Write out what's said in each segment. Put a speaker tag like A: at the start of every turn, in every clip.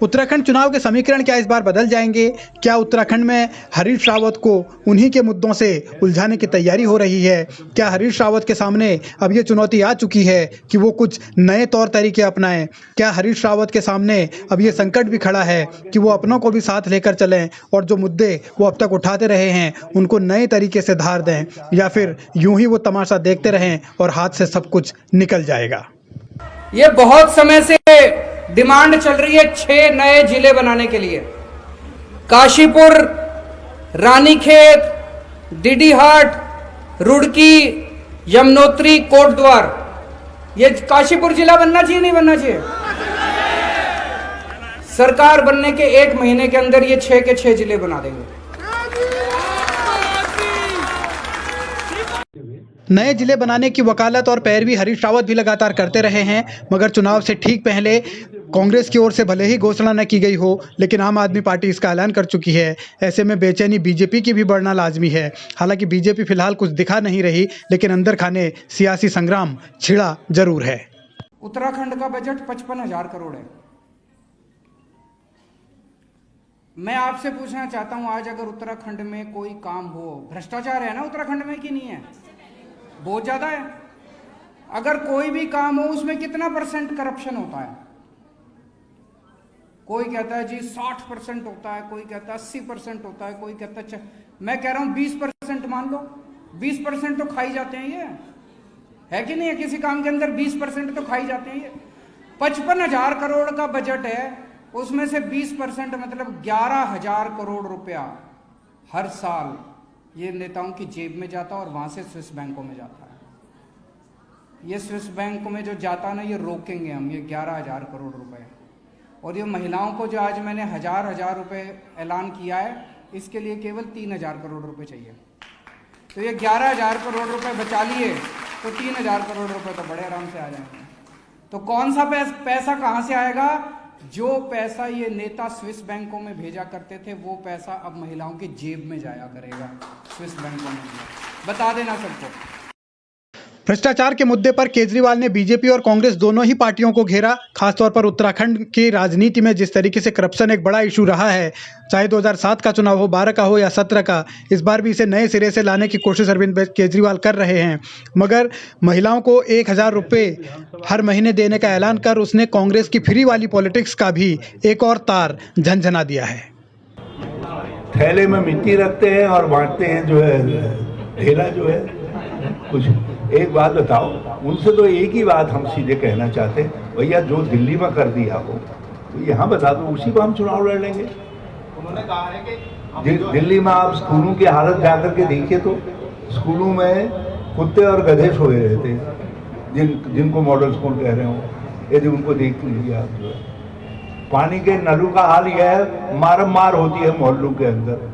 A: उत्तराखंड चुनाव के समीकरण क्या इस बार बदल जाएंगे? क्या उत्तराखंड में हरीश रावत को उन्हीं के मुद्दों से उलझाने की तैयारी हो रही है? क्या हरीश रावत के सामने अब ये चुनौती आ चुकी है कि वो कुछ नए तौर तरीके अपनाएं? क्या हरीश रावत के सामने अब ये संकट भी खड़ा है कि वो अपनों को भी साथ लेकर चलें और जो मुद्दे वो अब तक उठाते रहे हैं उनको नए तरीके से धार दें, या फिर यूं ही वो तमाशा देखते रहें और हाथ से सब कुछ निकल जाएगा?
B: ये बहुत समय से डिमांड चल रही है 6 नए जिले बनाने के लिए। काशीपुर, रानीखेत, डीडीहाट, रुड़की, यमुनोत्री, कोटद्वार। ये काशीपुर जिला बनना चाहिए नहीं बनना चाहिए? सरकार बनने के 1 महीने के अंदर ये 6 के 6 जिले बना देंगे।
A: नए जिले बनाने की वकालत और पैरवी हरीश रावत भी लगातार करते रहे हैं, मगर चुनाव से ठीक पहले कांग्रेस की ओर से भले ही घोषणा न की गई हो, लेकिन आम आदमी पार्टी इसका ऐलान कर चुकी है। ऐसे में बेचैनी बीजेपी की भी बढ़ना लाजमी है। हालांकि बीजेपी फिलहाल कुछ दिखा नहीं रही, लेकिन अंदर खाने सियासी संग्राम छिड़ा जरूर है।
B: उत्तराखंड का बजट 55,000 करोड़ है। मैं आपसे पूछना चाहता हूं, आज अगर उत्तराखंड में कोई काम हो, भ्रष्टाचार है ना उत्तराखंड में कि नहीं है? बहुत ज्यादा है। अगर कोई भी काम हो उसमें कितना % करप्शन होता है? कोई कहता है जी 60% होता है, कोई कहता है 80% होता है, कोई कहता है मैं कह रहा हूं 20% मान लो। 20% तो खाई जाते हैं, ये है कि नहीं है? किसी काम के अंदर 20% तो खाई जाते हैं। ये 55,000 करोड़ का बजट है, उसमें से 20% मतलब 11,000 करोड़ रुपया हर साल ये नेताओं की जेब में जाता है और वहां से स्विस बैंकों में जाता है। ये स्विस बैंक में जो जाता ना, ये रोकेंगे हम, ये 11,000 करोड़ रुपए। और ये महिलाओं को जो आज मैंने हजार रुपए ऐलान किया है, इसके लिए केवल 3,000 करोड़ रुपए चाहिए। तो ये 11,000 करोड़ रुपए बचा लिए तो 3,000 करोड़ रुपए तो बड़े आराम से आ जाएंगे। तो कौन सा पैसा कहां से आएगा? जो पैसा ये नेता स्विस बैंकों में भेजा करते थे, वो पैसा अब महिलाओं की जेब में जाया करेगा, स्विस बैंकों में। बता देना सबको।
A: भ्रष्टाचार के मुद्दे पर केजरीवाल ने बीजेपी और कांग्रेस दोनों ही पार्टियों को घेरा। खासतौर पर उत्तराखंड की राजनीति में जिस तरीके से करप्शन एक बड़ा इशू रहा है, चाहे 2007 का चुनाव हो, 12 का हो या 17 का, इस बार भी इसे नए सिरे से लाने की कोशिश अरविंद केजरीवाल कर रहे हैं। मगर महिलाओं को 1,000 रुपये हर महीने देने का ऐलान कर उसने कांग्रेस की फ्री वाली पॉलिटिक्स का भी एक और तार झनझना दिया है।
C: थैले में मिट्टी रखते हैं और बांटते हैं, जो है ढेला जो है कुछ। एक बात बताओ, उनसे तो एक ही बात हम सीधे कहना चाहते हैं, भैया जो दिल्ली में कर दिया हो तो यहाँ बता दो, उसी पर हम चुनाव लड़ लेंगे। उन्होंने कहा है कि दिल्ली में आप स्कूलों की हालत जाकर के देखिए, तो स्कूलों में कुत्ते और गधे सोए रहते हैं, जिनको मॉडल स्कूल कह रहे हो। यदि उनको देख लीजिए आप, जो है पानी के नलों का हाल यह है, मारम मार होती है मोहल्लों के अंदर।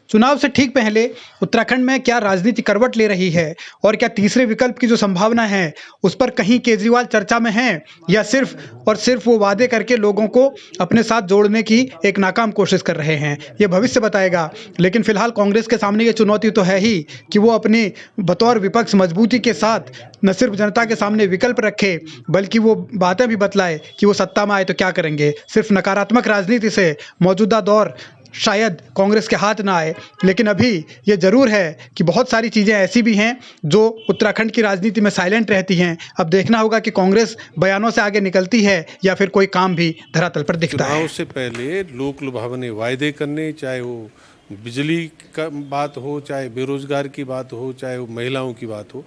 A: चुनाव से ठीक पहले उत्तराखंड में क्या राजनीति करवट ले रही है और क्या तीसरे विकल्प की जो संभावना है उस पर कहीं केजरीवाल चर्चा में हैं, या सिर्फ और सिर्फ वो वादे करके लोगों को अपने साथ जोड़ने की एक नाकाम कोशिश कर रहे हैं, ये भविष्य बताएगा। लेकिन फिलहाल कांग्रेस के सामने ये चुनौती तो है ही कि वो अपनी बतौर विपक्ष मजबूती के साथ न सिर्फ जनता के सामने विकल्प रखे, बल्कि वो बातें भी बतलाए कि वो सत्ता में आए तो क्या करेंगे। सिर्फ नकारात्मक राजनीति से मौजूदा दौर शायद कांग्रेस के हाथ ना आए, लेकिन अभी ये जरूर है कि बहुत सारी चीज़ें ऐसी भी हैं जो उत्तराखंड की राजनीति में साइलेंट रहती हैं। अब देखना होगा कि कांग्रेस बयानों से आगे निकलती है या फिर कोई काम भी धरातल पर दिखता है।
D: चुनाव से पहले लोक लुभावने वायदे करने, चाहे वो बिजली का बात हो, चाहे बेरोजगार की बात हो, चाहे वो महिलाओं की बात हो,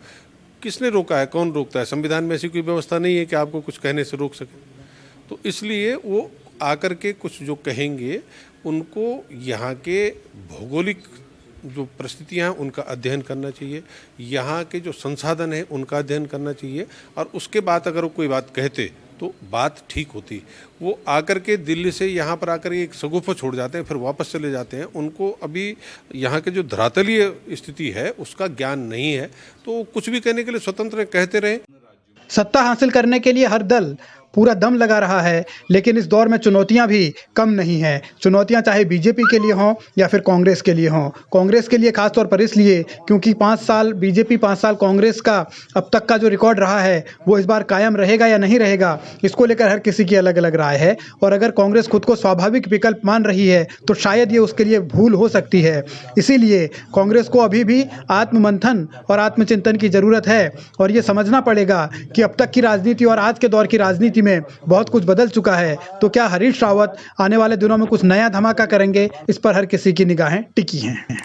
D: किसने रोका है? कौन रोकता है? संविधान में ऐसी कोई व्यवस्था नहीं है कि आपको कुछ कहने से रोक सके। तो इसलिए वो आकर के कुछ जो कहेंगे, उनको यहाँ के भौगोलिक जो परिस्थितियाँ हैं उनका अध्ययन करना चाहिए, यहाँ के जो संसाधन हैं उनका अध्ययन करना चाहिए, और उसके बाद अगर वो कोई बात कहते तो बात ठीक होती। वो आकर के दिल्ली से यहाँ पर आकर एक शगुफा छोड़ जाते हैं, फिर वापस चले जाते हैं। उनको अभी यहाँ के जो धरातलीय स्थिति है उसका ज्ञान नहीं है, तो कुछ भी कहने के लिए स्वतंत्र कहते रहें।
A: सत्ता हासिल करने के लिए हर दल पूरा दम लगा रहा है, लेकिन इस दौर में चुनौतियां भी कम नहीं हैं। चुनौतियां चाहे बीजेपी के लिए हों या फिर कांग्रेस के लिए हों। कांग्रेस के लिए खासतौर पर इसलिए क्योंकि 5 साल बीजेपी, 5 साल कांग्रेस का अब तक का जो रिकॉर्ड रहा है वो इस बार कायम रहेगा या नहीं रहेगा, इसको लेकर हर किसी की अलग अलग राय है। और अगर कांग्रेस खुद को स्वाभाविक विकल्प मान रही है तो शायद ये उसके लिए भूल हो सकती है। इसीलिए कांग्रेस को अभी भी आत्ममंथन और आत्मचिंतन की ज़रूरत है और ये समझना पड़ेगा कि अब तक की राजनीति और आज के दौर की राजनीति में बहुत कुछ बदल चुका है। तो क्या हरीश रावत आने वाले दिनों में कुछ नया धमाका करेंगे, इस पर हर किसी की निगाहें टिकी हैं।